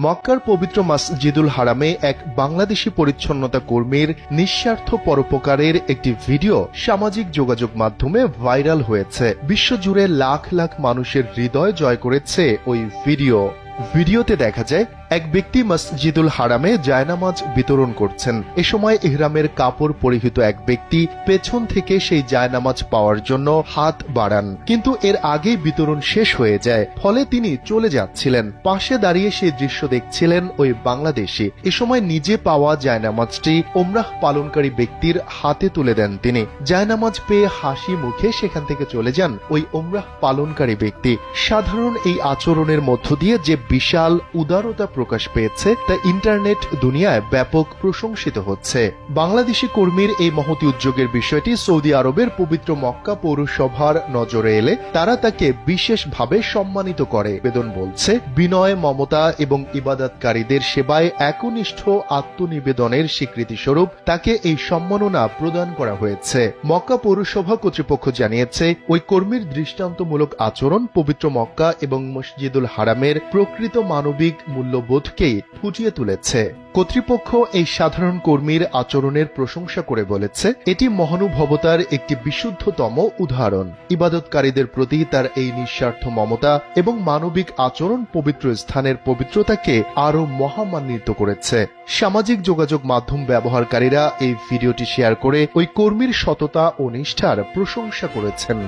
মক্কার পবিত্র মসজিদুল হারামে এক বাংলাদেশি পরিচ্ছন্নতা কর্মীর নিঃস্বার্থ পরোপকারের একটি ভিডিও সামাজিক যোগাযোগ মাধ্যমে ভাইরাল হয়েছে। বিশ্বজুড়ে লাখ লাখ মানুষের হৃদয় জয় করেছে ওই ভিডিওতে দেখা যায় এক ব্যক্তি মসজিদুল হারামে জায়নামাজ বিতরণ করছেন। এ সময় ইহরামের কাপড় পরিহিত এক ব্যক্তি পেছন থেকে সেই জায়নামাজ পাওয়ার জন্য হাত বাড়ান, কিন্তু এর আগেই বিতরণ শেষ হয়ে যায়। ফলে তিনি চলে যাচ্ছিলেন। পাশে দাঁড়িয়ে সেই দৃশ্য দেখছিলেন ওই বাংলাদেশি। এ সময় নিজে পাওয়া জায়নামাজটি ওমরাহ পালনকারী ব্যক্তির হাতে তুলে দেন তিনি। জায়নামাজ পেয়ে হাসি মুখে সেখান থেকে চলে যান ওই ওমরাহ পালনকারী ব্যক্তি। সাধারণ এই আচরণের মধ্য দিয়ে যে বিশাল উদারতা প্রকাশ পেয়েছে তা ইন্টারনেট দুনিয়ায় ব্যাপক প্রশংসিত হচ্ছে। বাংলাদেশি কর্মীর এই মহতি উদ্যোগের বিষয়টি সৌদি আরবের পবিত্র মক্কা পৌরসভার নজরে এলে তারা তাকে বিশেষভাবে সম্মানিত করে। বেদন বলছে, বিনয়, মমতা এবং ইবাদতকারীদের সেবায় একনিষ্ঠ আত্মনিবেদনের স্বীকৃতি স্বরূপ তাকে এই সম্মাননা প্রদান করা হয়েছে। মক্কা পৌরসভা কর্তৃপক্ষ জানিয়েছে, ওই কর্মীর দৃষ্টান্তমূলক আচরণ পবিত্র মক্কা এবং মসজিদুল হারামের প্রকৃত মানবিক মূল্যবোধকেই ফুটিয়ে তুলেছে। কর্তৃপক্ষ এই সাধারণ কর্মীর আচরণের প্রশংসা করে বলেছে, এটি মহানুভবতার একটি বিশুদ্ধতম উদাহরণ। ইবাদতকারীদের প্রতি তার এই নিঃস্বার্থ মমতা এবং মানবিক আচরণ পবিত্র স্থানের পবিত্রতাকে আরো মহামান্বিত করেছে। সামাজিক যোগাযোগ মাধ্যম ব্যবহারকারীরা এই ভিডিওটি শেয়ার করে ওই কর্মীর সততা ও নিষ্ঠার প্রশংসা করেছেন।